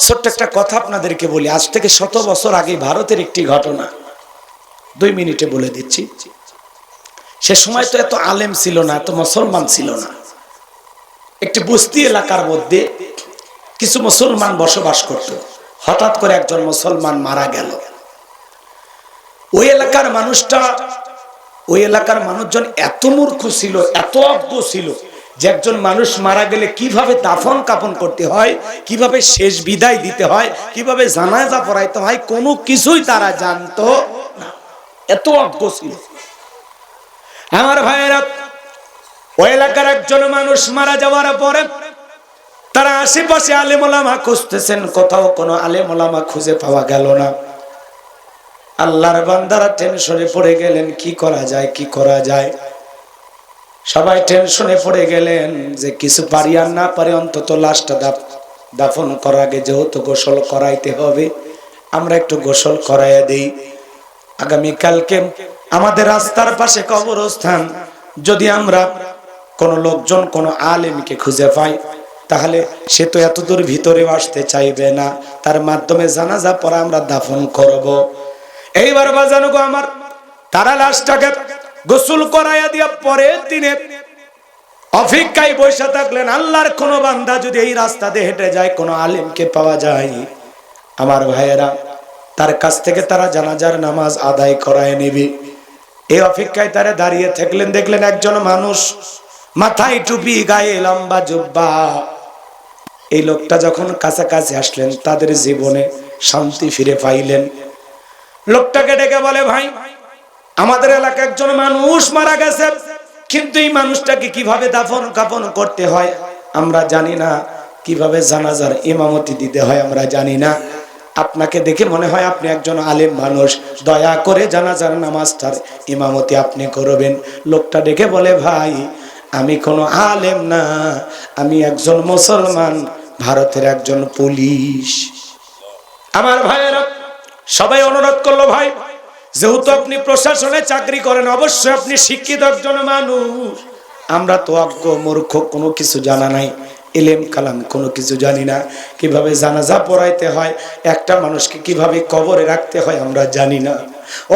ছোট্ট একটা কথা আপনাদেরকে বলি, আজ থেকে 100 বছর আগে ভারতের একটি ঘটনা, 2 মিনিটে বলে দিচ্ছি। সে সময় তো এত আলেম ছিল না, এত মুসলমান ছিল না। একটি বস্তি এলাকার মধ্যে কিছু মুসলমান বসবাস করত। হঠাৎ করে একজন মুসলমান মারা গেল। ওই এলাকার মানুষজন এত মূর্খ ছিল, এত অজ্ঞ ছিল যে একজন মানুষ মারা গেলে কিভাবে দাফন কাফন করতে হয়, কিভাবে শেষ বিদায় দিতে হয়, কিভাবে জানাজা পড়াইতে হয়, কোনো কিছুই তারা জানতো না, এত অজ্ঞ ছিল। আমার ভাইয়েরা, ওই এলাকার একজন মানুষ মারা যাওয়ার পরে তারা আশেপাশে আলেম ওলামা খুঁজতেছেন, কোথাও কোনো আলেম ওলামা খুঁজে পাওয়া গেল না। আল্লাহর বান্দারা টেনশনে পড়ে গেলেন, কি করা যায়, কি করা যায়। সবাই টেনশনে পড়ে গেলেন যে কিছু পারি আর না পারি অন্তত লাশটা দাফন করার আগে যেহেতু গোসল করাইতে হবে, আমরা একটু গোসল করাইয়া দেই। আগামীকালকে আমাদের রাস্তার পাশে কবরস্থান, যদি আমরা কোন লোকজন কোন আলেমকে খুঁজে পাই তাহলে সে তো এত দূর ভিতরে আসতে চাইবে না, তার মাধ্যমে জানাজা পড়া আমরা দাফন করব। এইবার বাজানো গো আমার, তারা লাশটাকে গোসল করাইয়া দিয়া পরের দিনে অপেক্ষায় বসে থাকলেন। আল্লাহর কোন বান্দা যদি এই রাস্তা দিয়ে হেঁটে যায়, কোন আলেমকে পাওয়া যায়, আমার ভাইয়েরা তার কাছ থেকে তারা জানাজার নামাজ আদায় করায় নেবে। এই অপেক্ষায় তারা দাঁড়িয়ে থাকলেন। দেখলেন একজন মানুষ, মাথায় টুপি, গায়ে লম্বা জুব্বা। এই লোকটা যখন কাছাকাছি আসলেন তাদের জীবনে শান্তি ফিরে পাইলেন। লোকটাকে ডেকে বলে, ভাই আমাদের এলাকায় একজন মানুষ মারা গেছে, কিন্তু এই মানুষটাকে কিভাবে দাফন কাফন করতে হয় আমরা জানি না, কিভাবে জানাজার ইমামতি দিতে হয় আমরা জানি না। আপনাকে দেখে মনে হয় আপনি একজন আলেম মানুষ, দয়া করে জানাজার নামাজটার ইমামতি আপনি করবেন। লোকটা ডেকে বলে, ভাই আমি কোনো আলেম না, আমি একজন মুসলমান, ভারতের একজন পুলিশ। আমার ভাইয়েরা সবাই অনুরোধ করলো, ভাই যেহেতু আপনি প্রশাসনে চাকরি করেন, অবশ্যই আপনি শিক্ষিত একজন মানুষ, আমরা তো অজ্ঞ মূর্খ, কোনো কিছু জানা নাই, ইলম কালাম কোনো কিছু জানি না, কিভাবে জানাজা পড়াইতে হয়, একটা মানুষকে কিভাবে কবরে রাখতে হয় আমরা জানি না।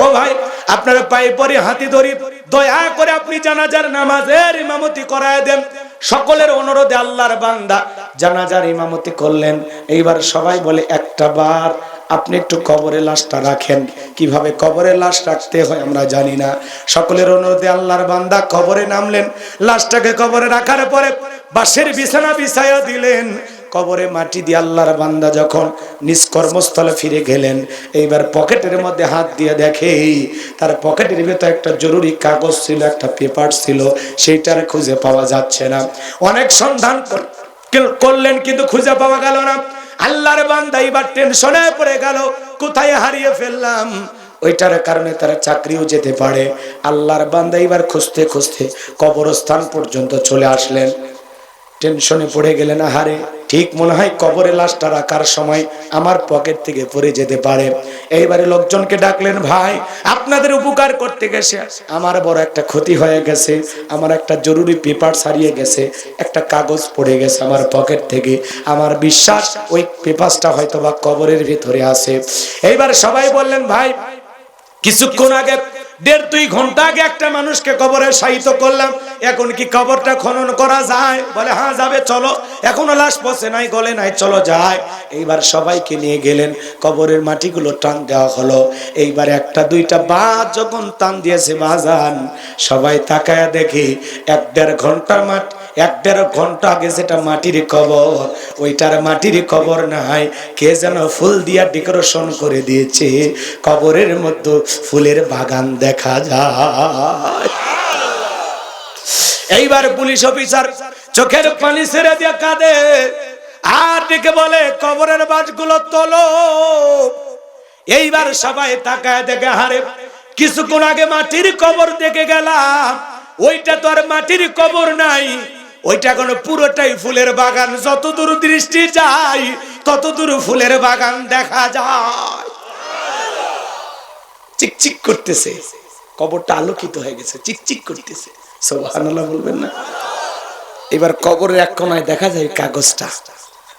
ও ভাই আপনারা পায়ে পড়ে হাতি ধরি, দয়া করে আপনি জানাজার নামাজের ইমামতি করায় দেন। সকলের অনুরোধে আল্লাহর বান্দা জানাজার ইমামতি করলেন। এইবার সবাই বলে, একটা বার আপনি একটু কবরে লাশটা রাখেন। কিভাবে কবরে লাশ রাখতে হয় আমরা জানি না। সকলের অনুরোধে আল্লাহর বান্দা কবরে নামলেন। লাশটাকে কবরে রাখার পরে বাঁশের বিছানা বিছায়া দিলেন। কবরে মাটি দিয়ে আল্লাহর বান্দা যখন নিজ কর্মস্থলে ফিরে গেলেন, এইবার পকেটের মধ্যে হাত দিয়ে দেখে তার পকেটের ভেতর একটা জরুরি কাগজ ছিল, একটা পেপার ছিল, সেইটার খুঁজে পাওয়া যাচ্ছে না। অনেক সন্ধান করলেন কিন্তু খুঁজে পাওয়া গেল না। আল্লাহর বান্দা এবার টেনশনে পড়ে গেল, কোথায় হারিয়ে ফেললাম। ওইটার কারণে তারা চাকরিও যেতে পারে। আল্লাহর বান্দা এবার খুঁজতে খুঁজতে কবরস্থান পর্যন্ত চলে আসলেন। টেনশনে পড়ে গেলেন, আহারে ঠিক মনে হয় কবরে লাশটা রাখার সময় আমার পকেট থেকে পড়ে যেতে পারে। এইবারে লোকজনকে ডাকলেন, ভাই আপনাদের উপকার করতে গেছে আমার বড় একটা ক্ষতি হয়ে গেছে, আমার একটা জরুরি পেপার হারিয়ে গেছে, একটা কাগজ পড়ে গেছে আমার পকেট থেকে, আমার বিশ্বাস ওই পেপারটা হয়তো বা কবরের ভিতরে আছে। এইবার সবাই বললেন, ভাই কিছুক্ষণ আগে 1.5-2 ঘন্টা আগে একটা মানুষকে কবরে শায়িত করলাম, এখন কি কবরটা খনন করা যায়? বলে হ্যাঁ যাবে, চলো। এখনো লাশ পচে নাই, গলে নাই, চলো যায়। এইবার সবাইকে নিয়ে গেলেন, কবরের মাটিগুলো টান দেওয়া হলো। এইবার 1-2টা বাদ যখন টান দিয়েছে বাজান, সবাই তাকায়া দেখি 1-1.5 ঘন্টার 1-1.5 ঘন্টা আগে যেটা মাটির কবর, ওইটার মাটির কবর নাই, কে যেন ফুল দিয়া ডেকোরেশন করে দিয়েছে। কবরের মধ্যে ফুলের বাগান দেখা যায়। এইবার পুলিশ অফিসার চোখের পানি ছেড়ে দিয়ে কাঁদে আর ডেকে বলে, কবরের বাঁশগুলো তোলো। এইবার সবাই তাকায় দেখে, হারে কিছুক্ষণ আগে মাটির কবর দেখে গেলাম, ওইটা তো আর মাটির কবর নাই, ওইটা কোনো পুরোটাই ফুলের বাগান, যতদূর দৃষ্টি যায় ততদূর ফুলের বাগান দেখা যায়। চিকচিক করতেছে, কবরটা আলোকিত হয়ে গেছে, চিকচিক করতেছে। সুবহানাল্লাহ বলবেন না? এবার কবরের এক কোনায় দেখা যায় কাগজটা।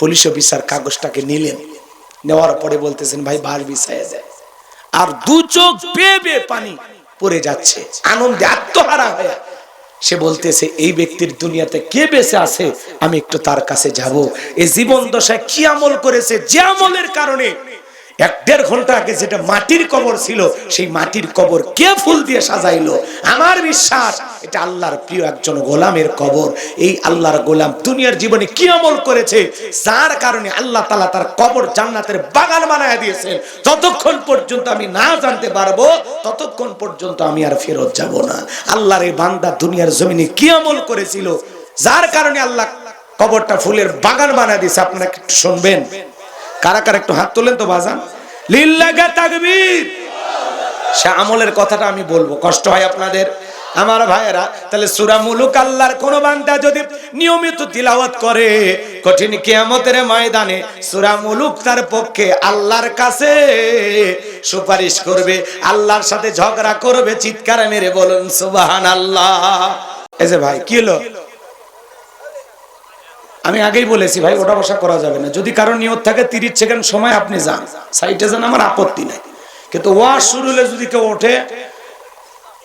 পুলিশ অফিসার কাগজটাকে নিলেন, নেওয়ার পরে বলতেছেন ভাই বাস বিছায়া যায়, আর দু চোখ বেয়ে বেয়ে পানি পড়ে যাচ্ছে আনন্দে আত্মহারা হয়ে। সে বলতেছে এই ব্যক্তির দুনিয়াতে কে বেঁচে আছে, আমি একটু তার কাছে যাব। এই জীবন দশায় কি আমল করেছে, যে আমলের কারণে 1-1.5 ঘন্টা আগে যেটা মাটির কবর ছিল, সেই মাটির কবর কে ফুল দিয়ে সাজাইলো। আমার বিশ্বাস এটা আল্লাহর প্রিয় একজন গোলামের কবর। এই আল্লাহর গোলাম দুনিয়ার জীবনে কি আমল করেছে, যার কারণে আল্লাহ তাআলা তার কবর জান্নাতের বাগান বানায় দিয়েছেন। যতক্ষণ পর্যন্ত আমি না জানতে পারবো, ততক্ষণ পর্যন্ত আমি আর ফেরত যাব না। আল্লাহর এই বান্দা দুনিয়ার জমিনে কি আমল করেছিল, যার কারণে আল্লাহ কবরটা ফুলের বাগান বানায় দিয়েছে। আপনারা একটু শুনবেন, কারা কারা একটু হাত তোলেন তো বাজান, লিল্লাহি তাকবীর। সে আমলের কথাটা আমি বলবো, কষ্ট হয় আপনাদের আমার ভাইয়েরা। তাহলে সূরা মুলুক আল্লাহর কোন বান্দা যদি নিয়মিত তিলাওয়াত করে, কঠিন কিয়ামতের ময়দানে সূরা মুলুক তার পক্ষে আল্লাহর কাছে সুপারিশ করবে, আল্লাহর সাথে ঝগড়া করবে। চিৎকার মেরে বলুন সুবহানাল্লাহ। এই যে ভাই কি হলো, আমি আগেই বলেছি ভাই ওটা বসা করা যাবে না। যদি কারো নিয়ত থাকে 30 সেকেন্ড সময় আপনি যান, সাইডে যান, আমার আপত্তি নাই। কিন্তু ওয়াজ শুরু হলে যদি কেউ ওঠে,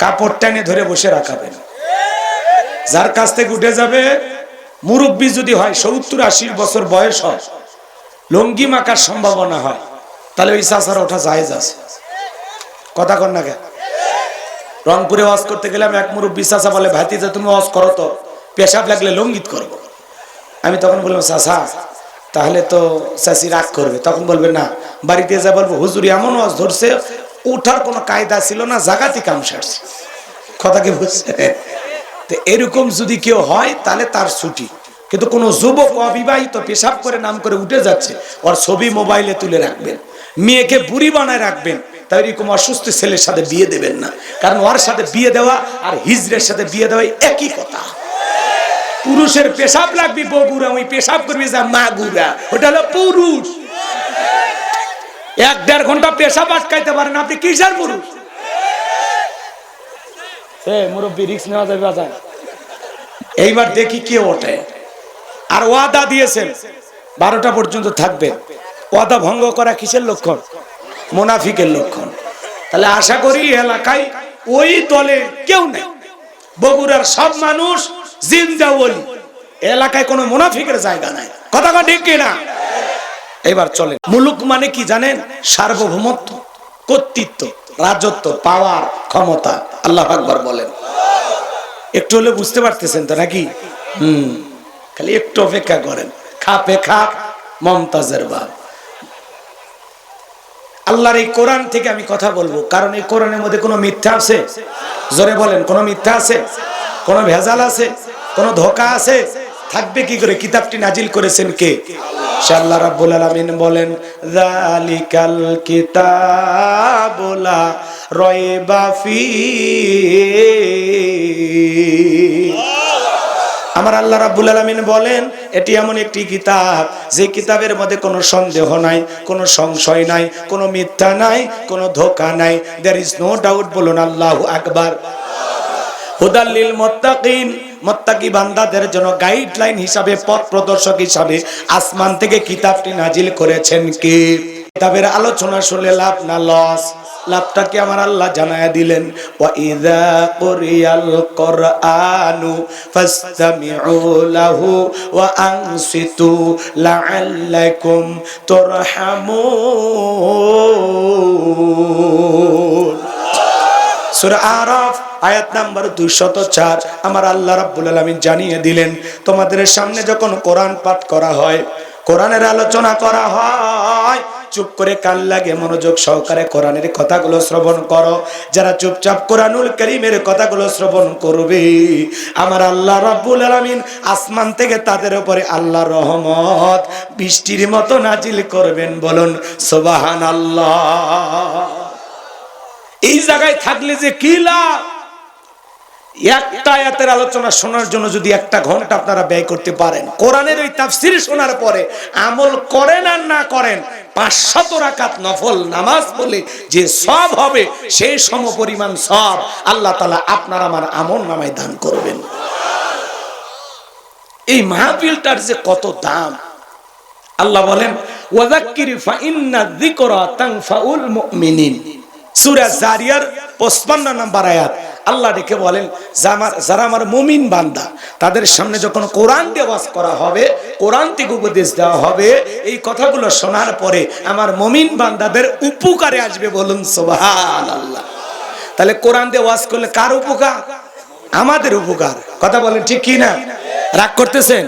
কাপড় টেনে ধরে বসে রাখাবেন। যার কাছ থেকে উঠে যাবে, মুরব্বী যদি হয় 70-80 বছর বয়স হয়, লুঙ্গি মাকার সম্ভাবনা হয়, তাহলে ওই চাচার ওঠা জায়েজ আছে। কথা কন না কেন? রংপুরে ওয়াজ করতে গেলাম, এক মুরব্বী চাচা বলে ভাতিজা তুমি ওয়াজ করো তো, পেশাব লাগলে লঙ্গিত করবো। আমি তখন বললাম চাচা তাহলে তো চাচি রাগ করবে। তখন বলবে না, বাড়িতে যা বলবো হুজুর এমন ওয়াজ ধরছে, উঠার কোনো কায়দা ছিল না, জাগাতি কাম সারছে। কথা কি বুঝছে? তো এরকম যদি কেউ হয় তাহলে তার ছুটি। কিন্তু কোন যুবক অবিবাহিত পেশাব করে নাম করে উঠে যাচ্ছে, ওর ছবি মোবাইলে তুলে রাখবেন, মেয়েকে বুড়ি বানায় রাখবেন। তাই এরকম অসুস্থ ছেলের সাথে বিয়ে দেবেন না, কারণ ওর সাথে বিয়ে দেওয়া আর হিজড়ের সাথে বিয়ে দেওয়া একই কথা। পুরুষের পেশাব লাগবে বগুড়া, ওই পেশাব করবি যা মাগুরা, ওটা হলো পুরুষ। 1-1.5 ঘন্টা পেশাব আটকাইতে পারেন আপনি, কিসের পুরুষ? মুরব্বী রিস্ক নেওয়া যাবে বাজার। এইবার দেখি কে ওঠে। আর ওয়াদা দিয়েছেন 12টা পর্যন্ত থাকবে, ওয়াদা ভঙ্গ করা কিসের লক্ষণ? মুনাফিকের লক্ষণ। তাহলে আশা করি এলাকায় ওই দলে কেউ নেই, বগুড়ার সব মানুষ জিন্দা ওলি, এলাকায় কোনো মুনাফিকের জায়গা নাই। কথা ঠিক কিনা? এবার চলেন, মুলুক মানে কি জানেন? সার্বভৌমত্ব, কর্তৃত্ব, রাজত্ব, পাওয়ার, ক্ষমতা। আল্লাহু আকবার বলেন। একটু হলে বুঝতে পারতেছেন তো নাকি? খালি একটু অপেক্ষা করেন। খাপে খাপ মমতাজের বাপ। আল্লাহর এই কোরআন থেকে আমি কথা বলবো, কারণ এই কোরআনের মধ্যে কোনো মিথ্যা আছে? জোরে বলেন, কোনো মিথ্যা আছে? কোনো ভেজাল আছে? কোনো ধোঁকা আছে? থাকবে কি করে? কিতাবটি নাজিল করেছেন কে? আল্লাহ রাব্বুল আলামিন বলেন, যালিকাল কিতাবু লা রাইবা ফীহি। আমার আল্লাহ রাব্বুল আলামিন বলেন, এটি এমন একটি কিতাব যে কিতাবের মধ্যে কোনো সন্দেহ নাই, কোনো সংশয় নাই, কোনো মিথ্যা নাই, কোনো ধোঁকা নাই। There is no doubt. বলুন আল্লাহু আকবার। হুদাল লিল মুত্তাকিন, মুত্তাকি বান্দাদের জন্য গাইডলাইন হিসাবে, পথ প্রদর্শক হিসাবে আসমান থেকে কিতাবটি নাজিল করেছেন কে? কিতাবের আলোচনা শুনলে লাভ না লস? লাভটা কি আমার আল্লাহ জানায়া দিলেন, ওয়া ইযা কুরিয়াল কুরআনু ফাসতামিউ লাহু ওয়া আনসিতু লাআল্লাকুম তুরহামুন। সূরা আরাফ আয়াত নাম্বার 204। আমার আল্লাহ রাব্বুল আলামিন জানিয়ে দিলেন, তোমাদের সামনে যখন কোরআন পাঠ করা হয়, কোরআনের আলোচনা করা হয়, চুপ করে কান লাগে মনোযোগ সহকারে কোরআনের কথাগুলো শ্রবণ করো। যারা চুপচাপ কোরআনুল কারীমের কথাগুলো শ্রবণ করবে, আমার আল্লাহ রাব্বুল আলামিন আসমান থেকে তাদের উপরে আল্লাহর রহমত বৃষ্টির মতো নাজিল করবেন। বলুন সুবহানাল্লাহ। এই জায়গায় থাকলে যে কি লাভ! একটা আয়াতের আলোচনা শোনার জন্য যদি 1 ঘন্টা আপনারা ব্যয় করতে পারেন, কোরআনের ওই তাফসীর শোনার পরে আমল করেন আর না করেন, 500 রাকাত নফল নামাজ পড়লে যে সওয়াব হবে, সেই সমপরিমাণ সওয়াব আল্লাহ তাআলা আপনার আমার আমল নামায় দান করবেন। এই মাহফিলটার যে কত দাম! আল্লাহ বলেন ওয়াযাক্কির ফাইন্না যিকরা তানফাউল মুমিনিন, সূরা জারিয়ার 55 নম্বর আয়াত। আল্লাহ ডেকে বলেন যারা আমার মুমিন বান্দা, তাদের সামনে যখন কোরআন দিয়ে ওয়াজ করা হবে, কোরআন থেকে উপদেশ দেওয়া হবে, এই কথাগুলো শোনার পরে আমার মুমিন বান্দাদের উপকারে আসবে। বলুন সুবহানাল্লাহ। তাহলে কোরআন দিয়ে ওয়াজ করলে কার উপকার? আমাদের উপকার। কথা বলেন ঠিক কি না? রাগ করতেছেন?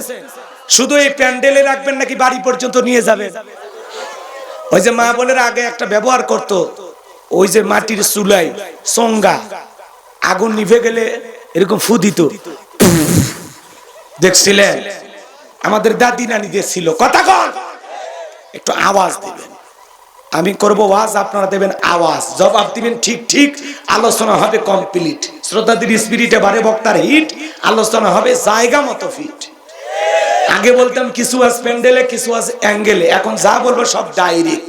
শুধু এই প্যান্ডেলে রাখবেন নাকি বাড়ি পর্যন্ত নিয়ে যাবেন? ওই যে মা বোনের আগে একটা ব্যবহার করতো, ওই যে মাটির চুলায় চঙ্গা, আগুন নিভে গেলে এরকম ফু দিত, দেখছিলেন? আমাদের দাদি নানি দিয়েছিল। কথা কন, একটু আওয়াজ দিবেন। আমি করব ওয়াজ, আপনারা দেবেন আওয়াজ, জবাব দিবেন ঠিক ঠিক। আলোচনা হবে কমপ্লিট। শ্রোতাদের স্পিরিটে বাড়ে, বক্তার হিট, আলোচনা হবে জায়গা মতো ফিট। আগে বলতাম কিছু আজ প্যান্ডেলে, কিছু আজ অ্যাঙ্গেলে, এখন যা বলবো সব ডাইরেক্ট।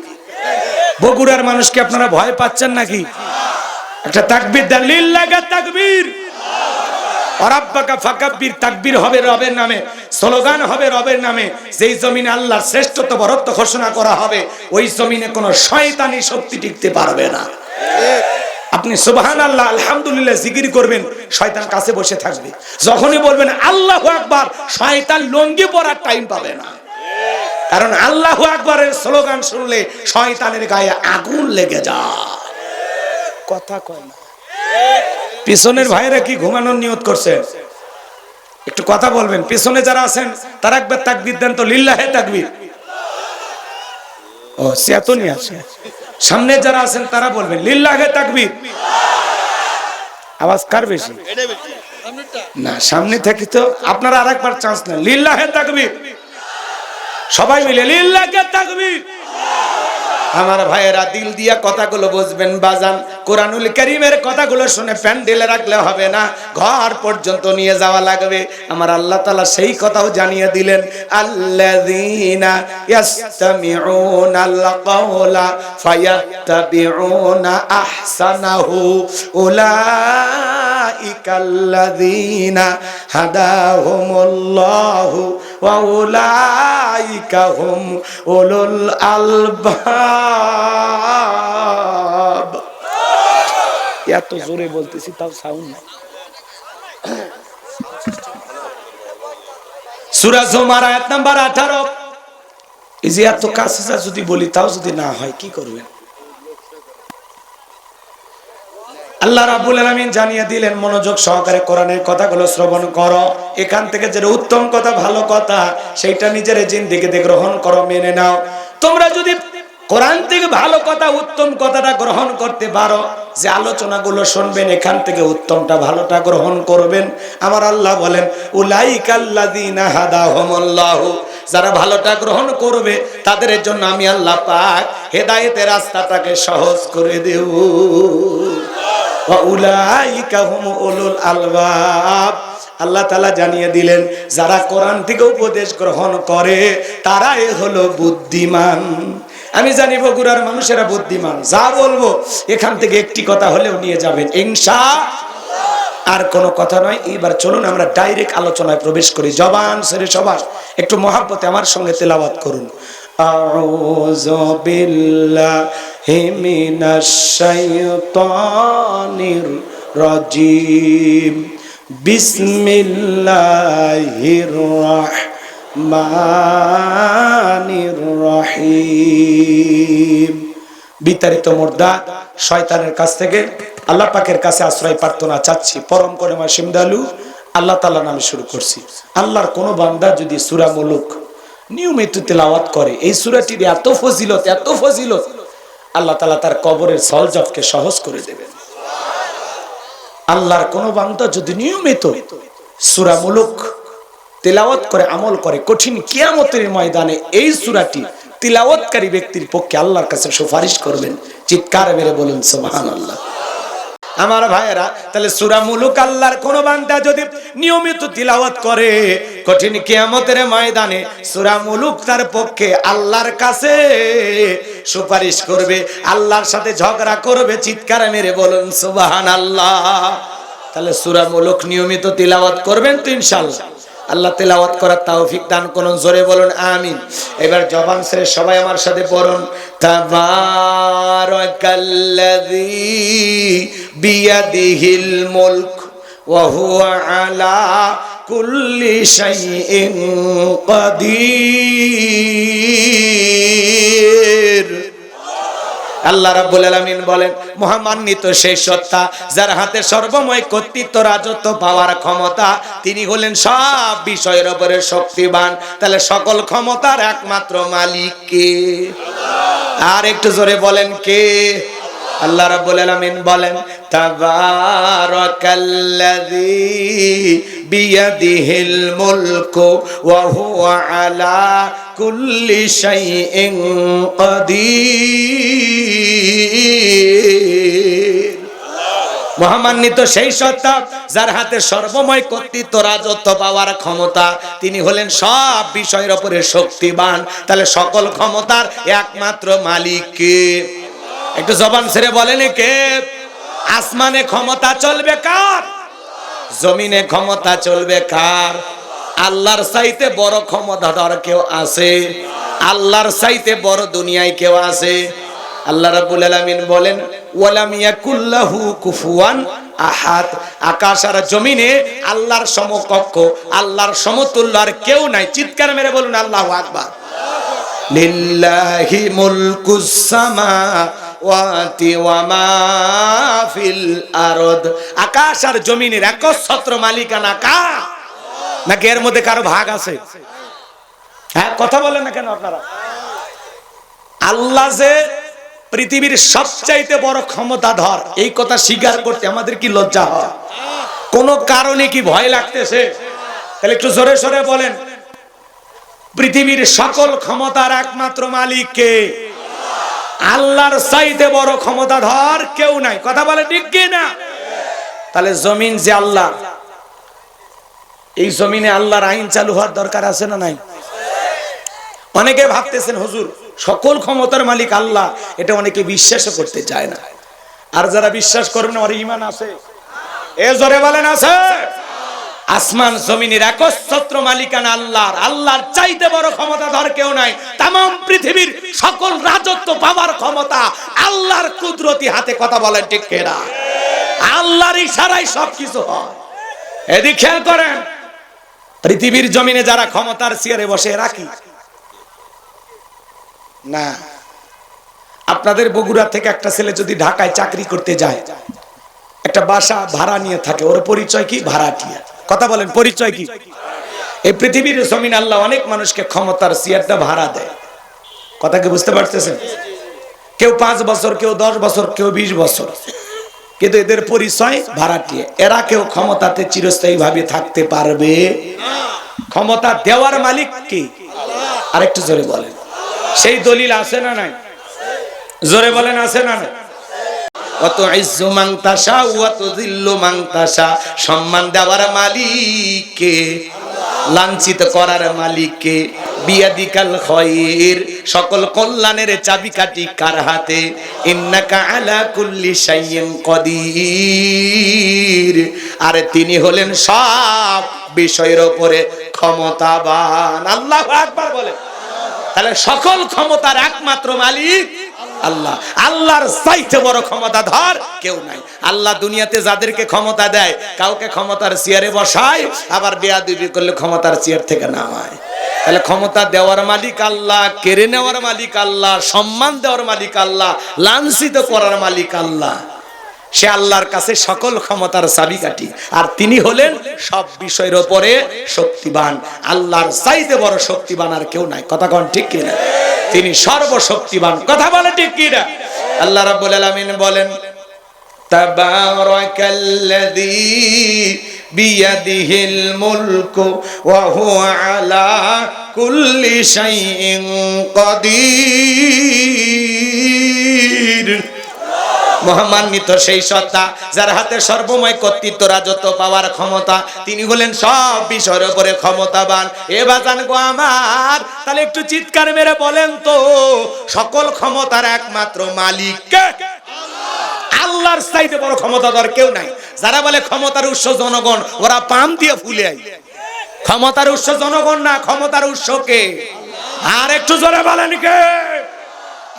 বগুড়ার মানুষকে আপনারা ভয় পাচ্ছেন নাকি? একটা তাকবীর দেন, লিল্লাহি তাকবীর, রাব্বাকা ফাকাব্বির। তাকবীর হবে রবের নামে, স্লোগান হবে রবের নামে। যেই জমিনে আল্লাহর শ্রেষ্ঠত্ব বরত্ব ঘোষণা করা হবে, ওই জমিনে কোনো শয়তানি শক্তি টিকতে পারবে না। আপনি সুবহানাল্লাহ আলহামদুলিল্লাহ জিকির করবেন, শয়তান কাছে বসে থাকবে। যখনই বলবেন আল্লাহু আকবার, শয়তান লঙ্গি পরার টাইম পাবে না। কারণ আল্লাহু আকবারের স্লোগান শুনলে শয়তানের গায়ে আগুন লেগে যায়। কথা কয় না। পিছনের ভাইরা কি ঘুমানোর নিয়ত করছেন? একটু কথা বলবেন। পিছনে যারা আছেন তারা একবার তাকবীর দেন তো, লিল্লাহি তাকবীর। ও চেতনই আছে। সামনে যারা আছেন তারা বলবেন লিল্লাহি তাকবীর। আওয়াজ কার বেশি? না, সামনে থেকে তো আপনারা আরেকবার চান্স নেন, লিল্লাহি তাকবীর। সবাই মিলে লিল্লাহি তাকবীর। আমার ভাইয়েরা দিল দিয়া কথাগুলো বুঝবেন বাজান। কোরআনুল কারীমের কথাগুলো শুনে প্যান্ডেলে রাখলে হবে না, ঘর পর্যন্ত নিয়ে যাওয়া লাগবে। আমার আল্লাহ তাআলা সেই কথাও জানিয়ে দিলেন, আল্লাযীনা ইয়াসতামিউনাল কাওলা ফায়াত্তাবিউনা আহসানাহু উলাইকাল্লাযীনা হাদাহুমুল্লাহু ওয়া উলাইকা হুম উলুল আলবাব। এত জোরে বলতেছি তাও সাউন্ড নাই। সূরা জুমার আয়াত নাম্বার 18। এই যে এত কাছে যদি বলি তাও যদি না হয় কি করবেন? আল্লাহ রাব্বুল আলামিন জানিয়ে দিলেন, মনোযোগ সহকারে কোরআনের কথাগুলো শ্রবণ করো। এখান থেকে যে উত্তম কথা, ভালো কথা, সেইটা নিজের জিন্দেগিতে গ্রহণ করো, মেনে নাও। তোমরা যদি কোরআন থেকে ভালো কথা, উত্তম কথাটা গ্রহণ করতে পারো, যে আলোচনাগুলো শুনবেন এখান থেকে উত্তমটা ভালোটা গ্রহণ করবেন, আমার আল্লাহ বলেন উলাইকাল্লাযীনা হাদাহুমুল্লাহু, যারা ভালোটা গ্রহণ করবে তাদের জন্য আমি আল্লাহ পাক হেদায়েতের রাস্তাটাকে সহজ করে দেব। ওয়া উলাইকা হুম উলুল আলবাব। আল্লাহ তাআলা জানিয়ে দিলেন, যারা কোরআন থেকে উপদেশ গ্রহণ করে তারাই হলো বুদ্ধিমান। আমি জানি বগুড়ার মানুষেরা বুদ্ধিমান। যা বলবো এখান থেকে একটি কথা হলেও নিয়ে যাবেন ইনশাআল্লাহ। আর কোনো কথা নয়। এবার চলুন আমরা ডাইরেক্ট আলোচনায় প্রবেশ করি। জবান ছেড়ে সবার একটু মহাব্বতে আমার সঙ্গে তেলাওয়াত করুন। আউযু বিল্লাহি মিনাশ শাইতানির রাজিম। বিসমিল্লাহির রাহমানির রহিম। বিতাড়িত মুর্দা শয়তানের কাছ থেকে আল্লাহ পাকের কাছে আশ্রয় প্রার্থনা চাচ্ছি। পরম করুণা সিমদালু আল্লাহ তাআলার নামে শুরু করছি। আল্লাহর কোন বান্দা যদি সূরা মুলুক নিয়মিত তেলাওয়াত করে, এই সূরাটির এত ফজিলত, এত ফজিলত, আল্লাহ তাআলা তার কবরের সলজবকে সহজ করে দেবেন। আল্লাহর কোন বান্দা যদি নিয়মিত সূরা মুলুক তেলাওয়াত করে, আমল করে, কঠিন কিয়ামতের ময়দানে এই সূরাটি তিলাওয়াতকারী ব্যক্তির পক্ষে আল্লাহর কাছে সুপারিশ করবেন। চিৎকার মেরে বলুন সুবহানাল্লাহ। আমার ভাইয়েরা, তাহলে সূরা মুলুক আল্লাহর কোন বান্দা যদি নিয়মিত তিলাওয়াত করে, কঠিন কিয়ামতের ময়দানে সূরা মুলুক তার পক্ষে আল্লাহর কাছে সুপারিশ করবে, আল্লাহর সাথে ঝগড়া করবে। চিৎকার মেরে বলুন সুবহানাল্লাহ। তাহলে সূরা মুলুক নিয়মিত তিলাওয়াত করবেন তো ইনশাআল্লাহ। আল্লাহ তেলাওয়াত করার তৌফিক দান করুন, জোরে বলুন আমিন। এবার জবান ছেড়ে সবাই আমার সাথে পড়ুন, তাবারাকাল্লাযী বিয়াদিহিল মুলক ওয়া হুয়া আলা কুল্লি শাইইন কাদির। আল্লাহ রাব্বুল আলামিন বলেন, মহামান্বিত সেই সত্তা যার হাতে সর্বময় কর্তৃত্ব, রাজত্ব, পাওয়ার ক্ষমতা, তিনি হলেন সব বিষয়ের উপরে শক্তিমান। তাহলে সকল ক্ষমতার একমাত্র মালিক কে? আর একটু জোরে বলেন কে? আল্লাহ রাব্বুল আলামিন বলেন, তাবারাকাল্লাযী বিয়াদিহিল মুলকু ওয়া হুয়া আলা কুল্লি শাইইন কাদির। মহামান্বিত সেই সত্তা যার হাতে সর্বময় কর্তৃত্ব, রাজত্ব, পাওয়ার ক্ষমতা, তিনি হলেন সব বিষয়ের উপরে শক্তিমান। তাহলে সকল ক্ষমতার একমাত্র মালিক কে? একটু জবান ছেড়ে বলেন কে? আসমানে ক্ষমতা চলবে কার? জমিনে ক্ষমতা চলবে কার? আল্লাহর চাইতে বড় ক্ষমতাধর কেউ আছে? আল্লাহর চাইতে বড় দুনিয়ায় কেউ আছে? আল্লাহ রাব্বুল আলামিন বলেন, ওয়ালাম ইয়াকুল্লাহু কুফুয়ান আহাদ। আকাশ আর জমিনে আল্লাহর সমকক্ষ, আল্লাহর সমতুল্য আর কেউ নাই। চিৎকার মেরে বলুন আল্লাহু আকবার। লিল্লাহি মুলকুস সামাওয়াতি ওয়া মা ফিল আরদ। আকাশ আর জমিনের একচ্ছত্র মালিকানা কার? নাকি এর মধ্যে কারো ভাগ আছে? হ্যাঁ, কথা বলেন না কেন আপনারা? আল্লাহ যে পৃথিবীর সবচাইতে বড় ক্ষমতাধর, এই কথা স্বীকার করতে আমাদের কি লজ্জা হয়? কোন কারণে কি ভয় লাগতেছে? তাহলে একটু জোরে সরে বলেন, পৃথিবীর সকল ক্ষমতার একমাত্র মালিক কে? আল্লাহর চাইতে বড় ক্ষমতাধর কেউ নাই। কথা বলে ঠিক কি না? তাহলে জমিন যে আল্লাহ, এই জমিনে আল্লাহর আইন চালু হওয়ার দরকার আছে না নাই? অনেকে ভাবতেছেন হুজুর সকল ক্ষমতার মালিক আল্লাহ, এটা অনেকে বিশ্বাস করতে চায় না। আর যারা বিশ্বাস করবেন ওর ঈমান আছে? এ জোরে বলেন আছে? আসমান জমিনের একচ্ছত্র মালিকানা আল্লাহর। আল্লাহর চাইতে বড় ক্ষমতাধর কেউ নাই। तमाम পৃথিবীর সকল রাজত্ব পাওয়ার ক্ষমতা আল্লাহর কুদরতি হাতে। কথা বলেন ঠিক কিনা? আল্লাহর ইশারায় সবকিছু হয়। এদিকে খেয়াল করেন, পৃথিবীর জমিনে যারা ক্ষমতার চেয়ারে বসে রাখি না, আপনাদের বগুড়া থেকে একটা ছেলে যদি ঢাকায় চাকরি করতে যায়, একটা বাসা ভাড়া নিয়ে থাকে, ওর পরিচয় কি? ভাড়াটিয়া। কথা বলেন, পরিচয় কি? এই পৃথিবীর জমিন আল্লাহ অনেক মানুষকে ক্ষমতার চেয়ারটা ভাড়া দেয়। কথা কি বুঝতে পারতেছেন? কেউ 5 বছর, কেউ 10 বছর, কেউ 20 বছর, কিন্তু এদের পরিচয় ভাড়াটিয়া। এরা কেউ ক্ষমতাতে চিরস্থায়ী ভাবে থাকতে পারবে? ক্ষমতা দেওয়ার মালিক কি? আরেকটু জোরে বলেন। সেই দলিল আছে না নাই? জোরে বলেন আছে না নাই? অত ইজ্জু মান তাশা ওয়া তুযিল্লু মান তাশা। সম্মান দেওয়ার মালিক কে? লাঞ্ছিত করার মালিক কে? বিয়াদিকাল খায়র। সকল কল্যাণের চাবিকাঠি কার হাতে? ইন্নাকা আলা কুল্লি শাইইন কাদির। আর তিনি হলেন সব বিষয়ের উপরে ক্ষমতাবান। আল্লাহু আকবার বলে। তাহলে সকল ক্ষমতার একমাত্র মালিক আল্লাহ। আল্লাহর চাইতে বড় ক্ষমতাধর কেউ নাই। আল্লাহ দুনিয়াতে যাদেরকে ক্ষমতা দেয়, কাউকে ক্ষমতার চেয়ারে বসায়, আবার বেয়াদবি করলে ক্ষমতার চেয়ার থেকে নামায়। তাহলে ক্ষমতা দেওয়ার মালিক আল্লাহ, কেড়ে নেওয়ার মালিক আল্লাহ, সম্মান দেওয়ার মালিক আল্লাহ, লাঞ্ছিত করার মালিক আল্লাহ। সে আল্লাহর কাছে সকল ক্ষমতার চাবিকাঠি, আর তিনি হলেন সব বিষয়ের উপরে শক্তিবান। আল্লাহর চাইতে বড় শক্তিবান আর কেউ নাই। কথা কোন ঠিক কিনা? তিনি সর্বশক্তিমান। কথা বলে ঠিক কিনা? আল্লাহ রাব্বুল আলামিন বলেন, তাবারাকাল্লাযী বিয়াদিহিল মুলকু ওয়া হুয়া আলা কুল্লি শাইইন কাদির। মহামান্বিত সেই সত্তা যার হাতে সর্বময় কর্তৃত্ব, রাজত্ব, পাওয়ার ক্ষমতা, তিনি হলেন সব বিষয়ের উপরে ক্ষমতাবান। এ বাজান গো আমার, তাহলে একটু চিৎকার মেরে বলেন তো, সকল ক্ষমতার একমাত্র মালিক কে? আল্লাহর চাইতে বড় ক্ষমতাধর কেউ নাই। যারা বলে ক্ষমতার উৎস জনগণ, ওরা পাম দিয়ে ফুলে আই। ক্ষমতার উৎস জনগণ না, ক্ষমতার উৎস কে? আর একটু জোরে বলেন কে?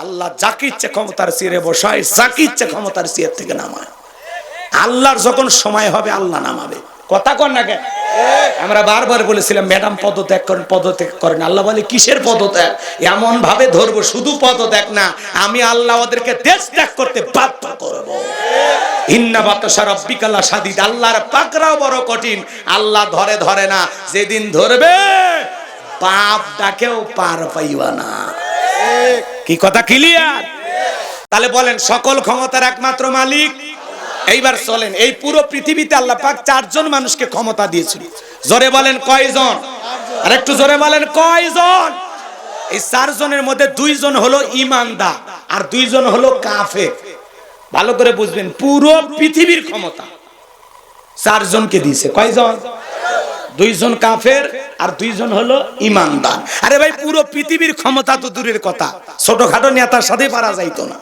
আল্লাহ যাকে ইচ্ছে ক্ষমতার চেয়ারে বসায়, যাকে ইচ্ছে ক্ষমতার চেয়ার থেকে নামায়। আল্লাহর যখন সময় হবে আল্লাহ নামাবে। কথা কর না কেন? আমরা বারবার বলেছিলাম ম্যাডাম পদত্যাগ করেন, পদত্যাগ করেন। আল্লাহ বলে কিসের পদত্যাগ? এমন ভাবে ধরবো শুধু পদত্যাগ না, আমি আল্লাহ ওদেরকে দেশ ত্যাগ করতে বাধ্য করব। ইন্না বাতাসা রাব্বিকা লাশাদীদ, আল্লাহর পাকড়াও বড় কঠিন। আল্লাহ ধরে ধরে না, যেদিন ধরবে পাপ ডাকেও পার পাইবা না। কি কথা ক্লিয়ার? তাহলে বলেন সকল ক্ষমতার একমাত্র মালিক। এইবার চলেন, এই পুরো পৃথিবীতে আল্লাহ পাক 4 জন মানুষকে ক্ষমতা দিয়েছিল। জোরে বলেন কয়জন? আর একটু জোরে বলেন কয়জন? এই 4 জনের মধ্যে 2 জন হলো ঈমানদার আর 2 জন হলো কাফের। ভালো করে বুঝবেন, পুরো পৃথিবীর ক্ষমতা 4 জনকে দিয়েছে। কয়জন? 2 জন কাফের আর 2 জন হলো ঈমানদার। আরে ভাই, পুরো পৃথিবীর ক্ষমতা তো দূরের কথা, ছোটখাটো নেতার সাথে পারা যাইতো না।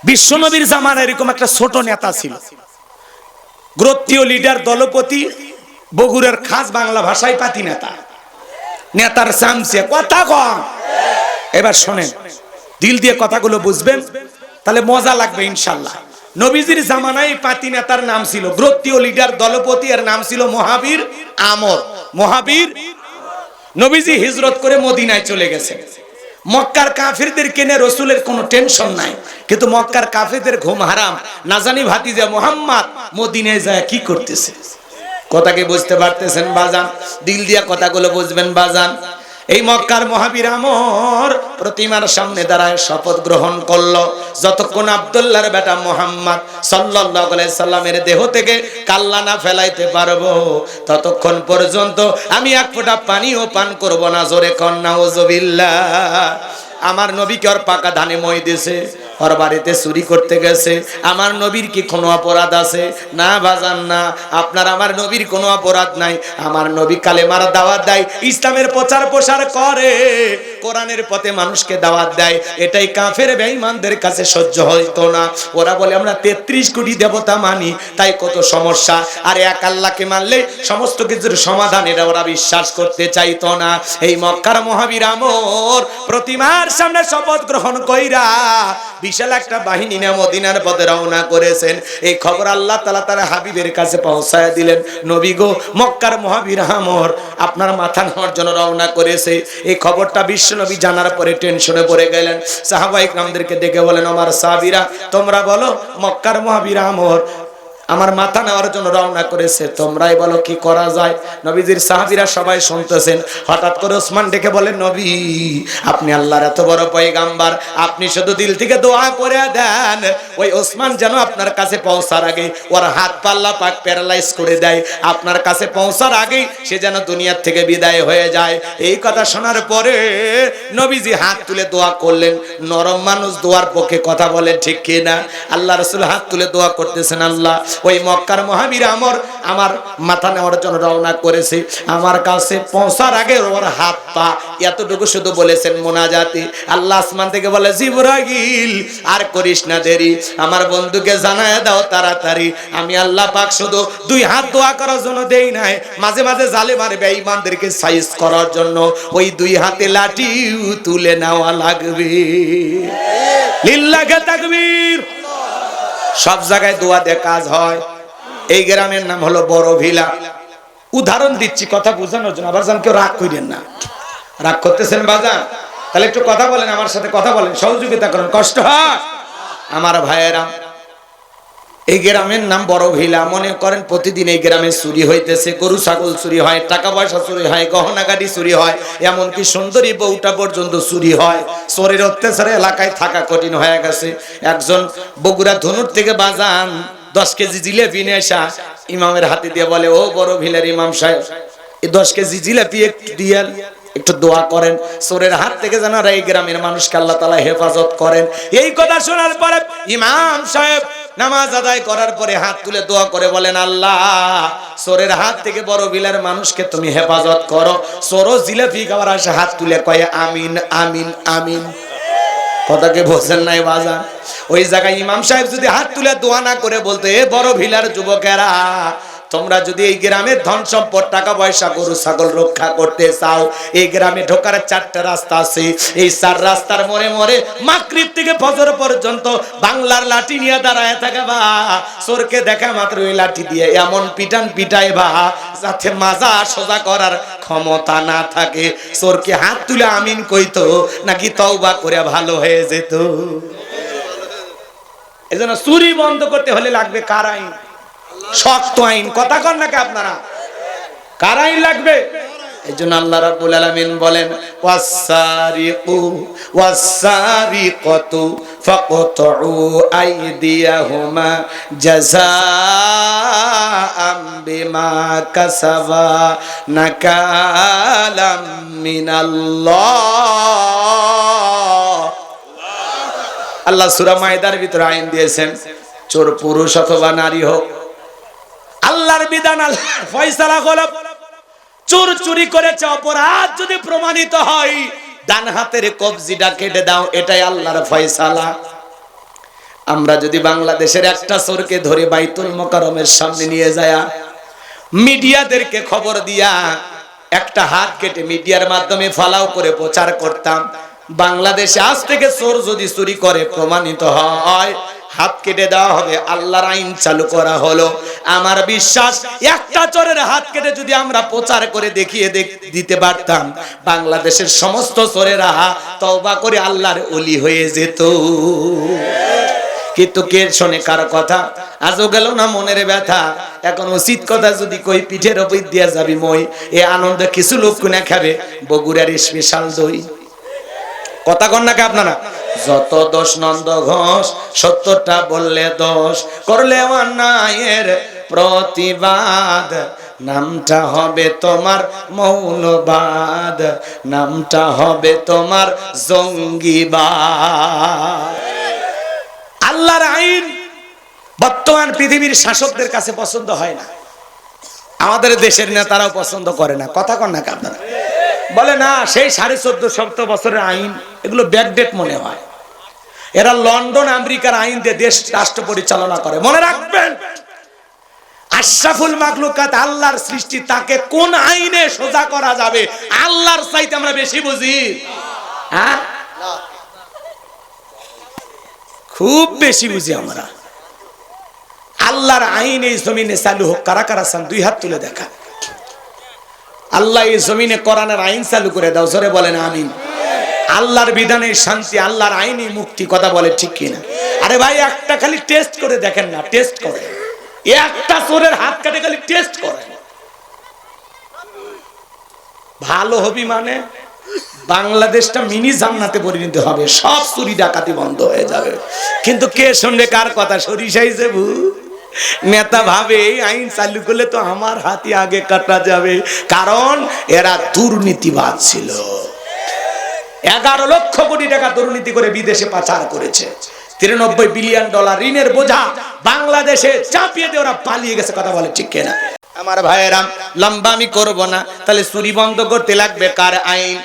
বিশ্বনবীর জামানায় এরকম একটা ছোট নেতা ছিল, গোত্রীয় লিডার, দলপতি, বগুড়ার খাস বাংলা ভাষায় পাতি নেতা, নেতার চামচে। কথা কম। এবার শোনেন, দিল দিয়ে কথাগুলো বুঝবেন, তাহলে মজা লাগবে ইনশাআল্লাহ। নবীজির জামানায় পাতি নেতার নাম ছিল, গোত্রীয় লিডার, দলপতি, এর নাম ছিল মুহাবির আমর। মুহাবির। নবীজি হিজরত করে মদিনায় চলে গেছেন। মক্কার কাফিরদের কেনে রসুলের কোনো টেনশন নাই, কিন্তু মক্কার কাফিরদের ঘুম হারাম। না জানি ভাতিজা মুহাম্মদ মদিনায় যায় কি করতেছে। কথাকে বুঝতে পারতেছেন বাজান? দিল দিয়া কথাগুলো বুঝবেন বাজান। এই মক্কার মুহাবির আমর প্রতিমার সামনে দাঁড়ায় শপথ গ্রহণ করলো, যতক্ষণ আব্দুল্লাহর বেটা মুহাম্মদ সাল্লাল্লাহু আলাইহি সাল্লামের দেহ থেকে কাল্লা না ফেলাইতে পারবো ততক্ষণ পর্যন্ত আমি এক ফোঁটা পানিও পান করব না। জোরে কন নাউজুবিল্লাহ। আমার নবীকে ওর পাকা ধানে মই দিয়েছে, ওর বাড়িতে চুরি করতে গেছে। আমার নবীর কি কোনো অপরাধ আছে? না বাজান না, আপনার আমার নবীর কোনো অপরাধ নাই। আমার নবী কালেমার দাওয়াত দেয়, ইসলামের প্রচার প্রসার করে, কোরআনের পথে মানুষকে দাওয়াত দেয়। এটাই কাফের বেঈমানদের কাছে সহ্য হইতো না। ওরা বলে আমরা 33 কোটি দেবতা মানি, তাই কত সমস্যা। আর এক আল্লাহকে মানলে সমস্ত কিছুর সমাধান, এটা ওরা বিশ্বাস করতে চাইতো না। এই মক্কার মুহাবির আমর প্রতিমার সামনে শপথ গ্রহণ কইরা বিশাল একটা বাহিনী নিয়ে মদিনার পথে রওনা করেছেন। এই খবর আল্লাহ তাআলা তার হাবিবের কাছে পৌঁছায় দিলেন। নবী গো, মক্কার মুহাবির আমর আপনার মাথা নেওয়ার জন্য রওনা করেছে। এই খবরটা বিশ্বনবী জানার পরে টেনশনে পড়ে গেলেন। সাহাবায়ে কেরামদেরকে ডেকে বলেন, আমার সাহাবীরা তোমরা বলো, মক্কার মুহাবির আমর আমার মাথা নেওয়ার জন্য রওনা করেছে, তোমরাই বলো কি করা যায়। নবীজির সাহাবীরা সবাই শুনতেছেন। হঠাৎ করে ওসমান ডেকে বলেন, নবী আপনি আল্লাহর এত বড় পয়গাম্বার, আপনি শুধু দিল থেকে দোয়া করে দেন ওই ওসমান যেন আপনার কাছে পৌঁছার আগে ওর হাত পাল্লা পাক প্যারালাইজ করে দেয়, আপনার কাছে পৌঁছার আগে সে যেন দুনিয়ার থেকে বিদায় হয়ে যায়। এই কথা শোনার পরে নবীজি হাত তুলে দোয়া করলেন। নরম মানুষ দোয়ার পক্ষে কথা বলে, ঠিক কি না? আল্লাহ রাসূল হাত তুলে দোয়া করতেছেন, আল্লাহ ওই মক্কার মুহাবির আমর আমার মাথা নেওয়ার জন্য রওনা করেছে, আমার কাছে পৌঁছার আগে ওর হাত পা এতটুকু শুধু বলেছেন মোনাজাতি। আল্লাহ আসমান থেকে বলে, জিবরাইল আর করিস না দেরি, আমার বন্ধুকে জানায় দাও তাড়াতাড়ি। আমি আল্লাহ পাক শুধু 2 হাত দোয়া করার জন্য দেই নাই, মাঝে মাঝে জালেম আর বেঈমানদেরকে সাইজ করার জন্য ওই 2 হাতে লাঠিও তুলে নেওয়া লাগবে। লিল্লাহি তাকবীর। সব জায়গায় দোয়া দিয়ে কাজ হয়। এই গ্রামের নাম হলো বড় ভিলা। উদাহরণ দিচ্ছি কথা বোঝানোর জন্য, আবার যেন কেউ রাগ করেন না। রাগ করতেছেন বাজান? তাহলে একটু কথা বলেন, আমার সাথে কথা বলেন, সহযোগিতা করেন, কষ্ট হয় আমার ভাইয়েরা। এই গ্রামের নাম বড় ভিলা। মনে করেন প্রতিদিন এই গ্রামে চুরি হইতেছে, গরু ছাগল চুরি হয়, টাকা পয়সা চুরি হয়, গহনা গাড়ি চুরি হয়, এমনকি সুন্দরী বউটা পর্যন্ত চুরি হয়। চোরের অত্যাচারে এলাকায় থাকা কঠিন হয়ে গেছে। একজন বগুড়া ধনুর থেকে বাজান 10 কেজি জিলেপি নিয়ে আসা ইমামের হাতে দিয়ে বলে, ও বড় ভিলার ইমাম সাহেব, এই 10 কেজি জিলেপি একটু দিয়ে একটু দোয়া করেন, চোরের হাত থেকে যেন এই গ্রামের মানুষকে আল্লাহ তাআলা হেফাজত করেন। এই কথা শোনার পরে ইমাম সাহেব নামাজ আদায় করার পরে হাত তুলে দোয়া করে বলেন, আল্লাহ চোরের হাত থেকে বড় বিলার মানুষকে তুমি হেফাজত করো। চোরও জিলাপি খাবার আসে হাত তুলে কয়ে আমিন আমিন আমিন। কথাকে বোঝেন নাই বাজান? ওই জায়গায় ইমাম সাহেব যদি হাত তুলে দোয়া না করে বলতো, এ বড় ভিলার যুবকেরা তোমরা যদি এই গ্রামের ধন সম্পদ টাকা পয়সা গরু ছাগল রক্ষা করতে চাও, এই গ্রামে ঢোকার 4টা রাস্তা আছে। এই 4 রাস্তার মোড়ে মোড়ে মাগরিব থেকে ফজর পর্যন্ত বাংলার লাঠি নিয়ে দাঁড়ায় থাকবা। চোরকে দেখা মাত্র ওই লাঠি দিয়ে এমন পিটান পিটাইবা যাতে মাজা সোজা করার ক্ষমতা না থাকে। চোরকে হাত তুলে আমিন কইতো নাকি তওবা করে ভালো হয়ে যেত। এজন্য চুরি বন্ধ করতে হলে লাগবে কার আইন? শক্ত আইন। কথা কন নাকি আপনারা? কার আইন লাগবে? এজন্য আল্লাহ রাব্বুল আলামিন বলেন ওয়াসারিকু ওয়াসারিকাতু ফাকতউ আইদিয়াহুমা জাযাআম বিমা কাসাবা নাকালাম মিনাল্লাহ। আল্লাহ সূরা মাইদার ভিতরে আইন দিয়েছেন, চোর পুরুষ অথবা নারী হোক, আল্লাহর বিধান আল্লাহর ফয়সালা হলো, চোর চুরি করেছে অপরাধ যদি প্রমাণিত হয় ডান হাতের কবজিটা কেটে দাও, এটাই আল্লাহর ফয়সালা। আমরা যদি বাংলাদেশের একটা চোরকে ধরে বাইতুল মোকাররমের সামনে নিয়ে যায়, মিডিয়াদেরকে খবর দিয়া একটা হাত কেটে মিডিয়ার মাধ্যমে ফালাও করে প্রচার করতাম, বাংলাদেশে আজ থেকে চোর যদি চুরি করে প্রমাণিত হয় হাত কেটে দেওয়া হবে, আল্লাহর আইন চালু করা হলো। আমার বিশ্বাস একটা চোরের হাত কেটে যদি আমরা প্রচার করে দেখিয়ে দিতে পারতাম, বাংলাদেশের সমস্ত চোরেরা তওবা করে আল্লাহর ওলি হয়ে যেত। কিন্তু কে শোনে কার কথা? আজও গেল না মনের ব্যথা। এখন উচিত কথা যদি কই পিঠের ওপর দিয়া যাবি মই, এ আনন্দ কিছু লোক কিনা খাবে বগুড়ার স্পেশাল দই। কথা কন নাকি আপনারা? যত দোষ নন্দ ঘোষ, 70টা বললে দোষ, করলে অন্যায়ের প্রতিবাদ, নামটা হবে তোমার মৌলবাদ, নামটা হবে তোমার জঙ্গিবাদ। আল্লাহর আইন বর্তমান পৃথিবীর শাসকদের কাছে পছন্দ হয় না, আমাদের দেশের নেতারাও পছন্দ করে না। কথা কন নাকি আপনারা? বলে না সেই 1450 বছরের আইন এগুলো ব্যাকডেট মনে হয়। এরা লন্ডন আমেরিকার আইন দিয়ে দেশ রাষ্ট্র পরিচালনা করে। মনে রাখবেন, আশরাফুল মাখলুকাত আল্লাহর সৃষ্টি, তাকে কোন আইনে সোজা করা যাবে আল্লাহর চাইতে আমরা বেশি বুঝি। হ্যাঁ, খুব বেশি বুঝি আমরা। আল্লাহর আইন এই জমিনে চালু হোক। কারা কারা চান? 2 হাত তুলে দেখা। আল্লাহ এই জমিনে কোরআনের আইন চালু করে দাও, জোরে বলেন আমিন। আল্লাহর বিধানে শান্তি, আল্লাহর আইনে মুক্তি। কথা বলে ঠিক কিনা? আরে ভাই একটা খালি টেস্ট করে দেখেন না, টেস্ট করেন। একটা চোরের হাত কাটে খালি টেস্ট করেন, ভালো হবি মানে বাংলাদেশটা মিনি জান্নাতে পরিণত হবে, সব চুরি ডাকাতি বন্ধ হয়ে যাবে। কিন্তু কে শুনবে কার কথা? সরিষাই জেবু নেতা ভাবে আইন চালু করলে তো আমার হাতি আগে কাটা যাবে, কারণ এরা দুর্নীতিবাজ ছিল। 11 লক্ষ কোটি টাকা দুর্নীতি করে বিদেশে পাচার করেছে। 93 বিলিয়ন ডলার ঋণের বোঝা বাংলাদেশে চাপিয়ে দিয়ে ওরা পালিয়ে গেছে। কথা বলে ঠিক কিনা? আমার ভাইয়েরা, লম্বা আমি করবো না। তাহলে চুরি বন্ধ করতে লাগবে কার আইন?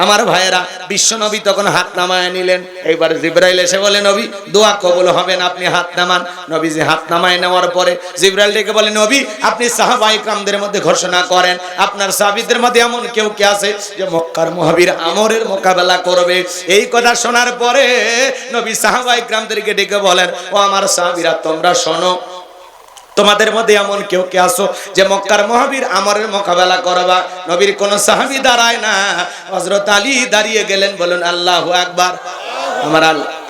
আমার ভাইয়েরা, বিশ্ব নবী তখন হাত নামায় নিলেন। এইবার জিবরাইল এসে বলে, নবী দোয়া কবুল হবে না, আপনি হাত নামান। নবীজি হাত নামায় নেওয়ার পরে জিবরাইল ডেকে বলে, নবী আপনি সাহাবায়ে কিরামদের মধ্যে ঘোষণা করেন, আপনার সাহাবীদের মধ্যে এমন কেউ কে আছে যে মক্কার মুহাবির আমরের মোকাবেলা করবে? এই কথা শোনার পরে নবী সাহাবায়ে কিরামদেরকে ডেকে বলেন, ও আমার সাহাবীরা তোমরা শোনো, তোমাদের মধ্যে এমন কেউ কে আসো যে মক্কার মুহাবির আমরের মোকাবেলা করবা? নবীর কোন সাহাবী দাঁড়ায় না, হযরত আলী দাঁড়িয়ে গেলেন। বলুন আল্লাহু আকবার।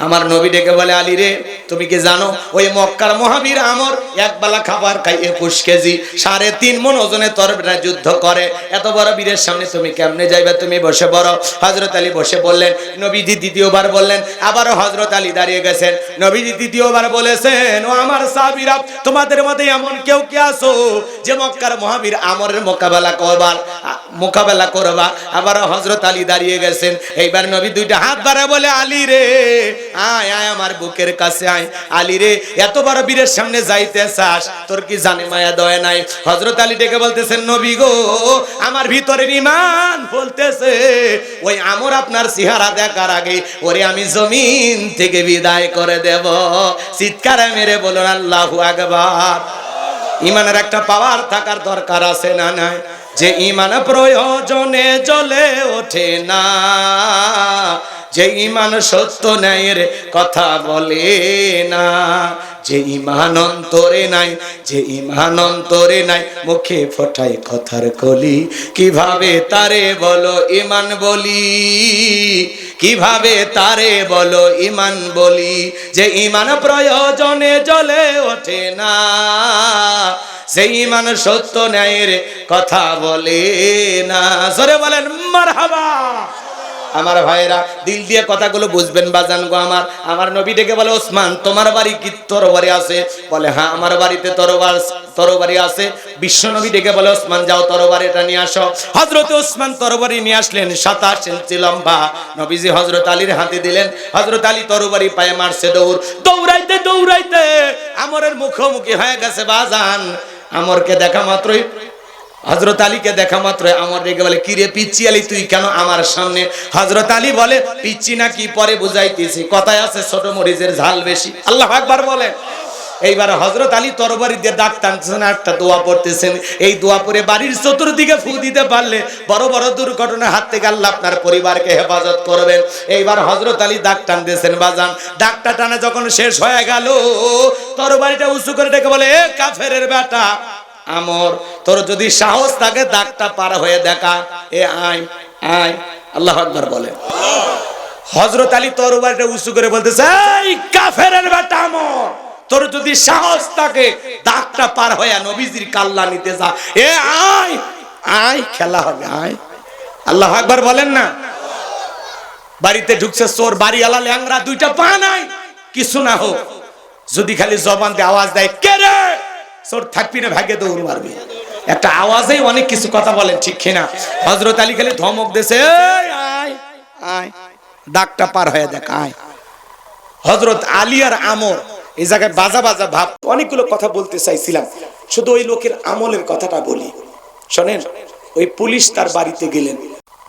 আমার নবী ডেকে বলে, আলী রে তুমি কি জানো ওই মক্কার মুহাবির আমর এক বেলা খাবার খায় 21 কেজি 3.5 মণ ওজনে তরবারি যুদ্ধ করে, এত বড় বীরের সামনে তুমি কেমনে যাইবা? তুমি বসে বড়। হযরত আলী বসে বললেন। নবীজি দ্বিতীয়বার বললেন, আবারও হযরত আলী দাঁড়িয়ে গেছেন। নবীজি তৃতীয়বার বলেছেন, ও আমার সাহাবীরা তোমাদের মধ্যে এমন কেউ কি আছো যে মক্কার মুহাবির আমরের মোকাবেলা করবা? আবারও হযরত আলী দাঁড়িয়ে গেছেন। এইবার নবী 2টা হাত বাড়ায় বলে, আলী রে আয় আয় আমার বুকের কাছে আয়। আলী রে এত বড় বীরের সামনে যাইতে চাস, তোর কি জানে মায়া দয়া নাই? হযরত আলী ডেকে বলতেছেন, নবী গো আমার ভিতরের ঈমান বলতেছে ওই আমর আপনার চেহারা দেখার আগে ওরে আমি জমিন থেকে বিদায় করে দেব। চিৎকার মেরে বলুন আল্লাহু আকবার। ইমানের একটা পাওয়ার থাকার দরকার আছে না নাই? যে ইমান প্রয়োজনে জ্বলে ওঠে না, যে ইমান সত্য ন্যায়ের কথা বলে না, যে ইমান অন্তরে নাই, যে ইমান অন্তরে নাই, মুখে ফোটায় কথার কলি, কিভাবে তারে বলো ইমান বলি, কিভাবে তারে বলো ইমান বলি। যে ইমান প্রয়োজনে জ্বলে ওঠে না, যে ইমান সত্য ন্যায়ের কথা বলে না। জোরে বলেন মারহাবা। আমার ভাইরা দিল দিয়ে কথাগুলো বুঝবেন বাজান গো। আমার নবী ডেকে বলে, ওসমান তোমার বাড়ি কি তরবারি আছে? বলে হ্যাঁ আমার বাড়িতে তরবারি আছে। বিশ্ব নবী ডেকে বলে, ওসমান যাও তরবারিটা নিয়ে আসো। হযরত ওসমান তরবারি নিয়ে আসলেন, 27 ইঞ্চি লম্বা। নবীজি হযরত আলীর হাতে দিলেন। হযরত আলী তরবারি পায়ে মারছে দৌড়। দৌড়াইতে দৌড়াইতে আমরের মুখোমুখি হয়ে গেছে বাজান। আমরকে দেখা মাত্রই, হযরত আলীকে দেখা মাত্র আমর রেগে বলে, কি রে পিচ্চি আলী তুই কেন আমার সামনে? হযরত আলী বলে, পিচ্চি না কি পরে বুঝাইতেছি, কথায় আছে ছোট মরিচের ঝাল বেশি। আল্লাহু আকবার বলে। এইবার হযরত আলী তরবারি দিয়ে দাগ টানতেছেন, একটা দোয়া পড়তেছেন। এই দোয়া পড়ে বাড়ির চতুর্দিকে ফু দিতে পারলে বড় বড় দুর্ঘটনার হাত থেকে আল্লাহ আপনার পরিবারকে হেফাজত করবেন। এইবার হযরত আলী দাগ টানতেছেন বাজান। দাগটা টানা যখন শেষ হয়ে গেল, তরবারিটা উঁচু করে ডেকে বলে, এ কাফেরের বেটা আমর, তোর যদি সাহস থাকে দাগটা পার হয়ে দেখা, এ আয় আয়। আল্লাহু আকবার বলে। হযরত আলী তরবারিটা উঁচু করে বলতেছে, এই কাফেরের বেটা আমর, তোর যদি সাহস থাকে দাগটা পার হয়ে নবীজির কাল্লা নিতে যা, এ আয় আয়, খেলা হবে আয়। আল্লাহু আকবার বলেন না। বাড়িতে ঢুকছে চোর, বাড়িওয়ালা ল্যাংরা, দুইটা পা নাই, কিছু না হোক, যদি খালি জবান দিয়ে আওয়াজ দেয়, কে রে, চোর থাকবি না, ভাগে দৌড় মারবি। একটা আওয়াজেই অনেক কিছু কথা বলেন, ঠিক কিনা? হযরত আলী খালি ধমক দিয়েছে, এই আয় আয়, দাগটা পার হয়ে দেখ আয়। হযরত আলী আর আমর এই জায়গায় বাজা বাজা ভাব। অনেকগুলো কথা বলতে চাইছিলাম, শুধু ওই লোকের আমলের কথাটা বলি, শোনেন। ওই পুলিশ তার বাড়িতে গেলেন।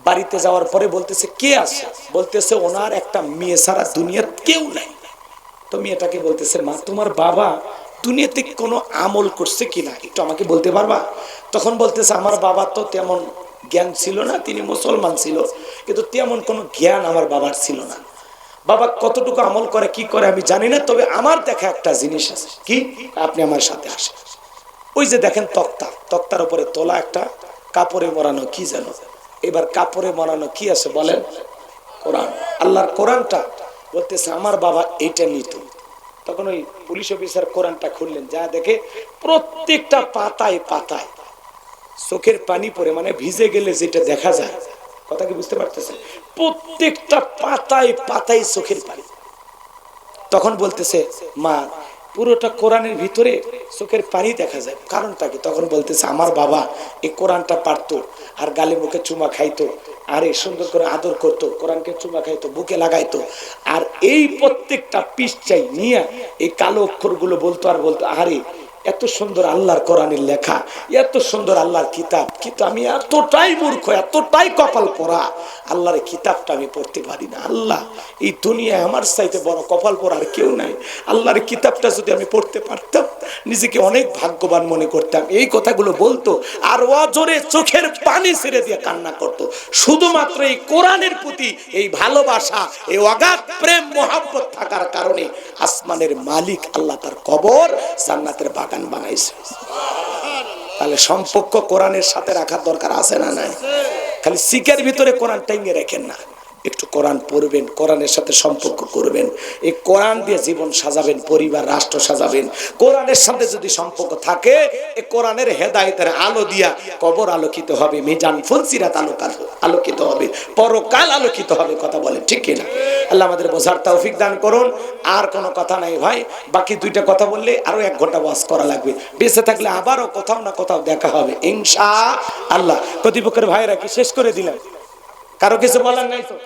বাড়িতে যাওয়ার পরে বলতেছে, কে আছে? বলতেছে, ওনার একটা মেয়ে ছাড়া দুনিয়ার কেউ নাই। তো মেয়েটাকে বলতেছে, মা তোমার বাবা দুনিয়াতে কোনো আমল করছে কিনা একটু আমাকে বলতে পারবা? তখন বলতেছে, আমার বাবা তো তেমন জ্ঞান ছিল না, তিনি মুসলমান ছিল, কিন্তু তেমন কোনো জ্ঞান আমার বাবার ছিল না। বাবা কতটুকু আমল করে কি করে আমি জানি না, তবে আমার দেখা একটা জিনিস আছে। কি? আপনি আমার সাথে আসেন। ওই যে দেখেন তক্তা, তক্তার উপরে তোলা একটা কাপড়ে মোড়ানো কি যেন, এবার কাপড়ে মোড়ানো কি আছে বলেন? কোরআন, আল্লাহর কোরআনটা। বলতেছে আমার বাবা এইটা নিত। তখন ওই পুলিশ অফিসার কোরআনটা খুললেন, যা দেখে প্রত্যেকটা পাতায় পাতায় চোখের পানি পড়ে, মানে ভিজে গেলে যেটা দেখা যায়, কথা কি বুঝতে পারতেছেন? প্রত্যেকটা পাতায় পাতায় চোখের পানি। তখন বলতেছে, মা পুরোটা কোরআনের ভিতরে চোখের পানি দেখা যায়, কারণটা কি? তখন বলতেছে, আমার বাবা এই কোরআনটা পারতো, আর গালে মুখে চুমা খাইতো, আর এই সুন্দর করে আদর করতো, কোরআনকে চুমা খাইতো, বুকে লাগাইতো, আর এই প্রত্যেকটা পৃষ্ঠাই নিয়ে এই কালো অক্ষরগুলো বলতো, আর বলতো, আরে এত সুন্দর আল্লাহর কোরআনের লেখা, এত সুন্দর আল্লাহর কিতাব, কিন্তু আমি এতটাই মূর্খ, এতটাই কপাল পোড়া, আল্লাহর কিতাবটা আমি পড়তে পারি না। আল্লাহ, এই দুনিয়ায় আমার চাইতে বড় কপাল পোড়া আর কেউ নাই। আল্লাহর কিতাবটা যদি আমি পড়তে পারতাম, নিজেকে অনেক ভাগ্যবান মনে করতাম। এই কথাগুলো বলতো, আর অজরে চোখের পানি ছেড়ে দিয়ে কান্না করতো, শুধুমাত্র এই কোরআনের প্রতি এই ভালোবাসা, এই অগাধ প্রেম মহব্বত থাকার কারণে আসমানের মালিক আল্লাহ তার কবর জান্নাতের বাগান বানাইছে। তাহলে সম্পর্ক কোরআনের সাথে রাখার দরকার আছে না নাই? খালি শিকের ভিতরে কোরআন টাইমে রাখেন না, একটু কোরআন পড়বেন, কোরআনের সাথে সম্পর্ক করবেন, এই কোরআন দিয়ে জীবন সাজাবেন, পরিবার রাষ্ট্র সাজাবেন। কোরআনের সাথে যদি সম্পর্ক থাকে, এই কোরআনের হেদায়েতের আলো দিয়া কবর আলোকিত হবে, মিজান ফুলসিরাত আলোকিত হবে, পরকাল আলোকিত হবে। কথা বলেন ঠিক কিনা? আল্লাহ আমাদের বোঝার তৌফিক দান করুন। আর কোনো কথা নাই ভাই, বাকি দুইটা কথা বললে আরো 1 ঘন্টা ওয়াজ করা লাগবে। বেঁচে থাকলে আবারও কোথাও না কোথাও দেখা হবে ইনশাআল্লাহ। প্রতিপক্ষের ভাইরা কি শেষ করে দিলাম? কারো কিছু বলার নাই তো?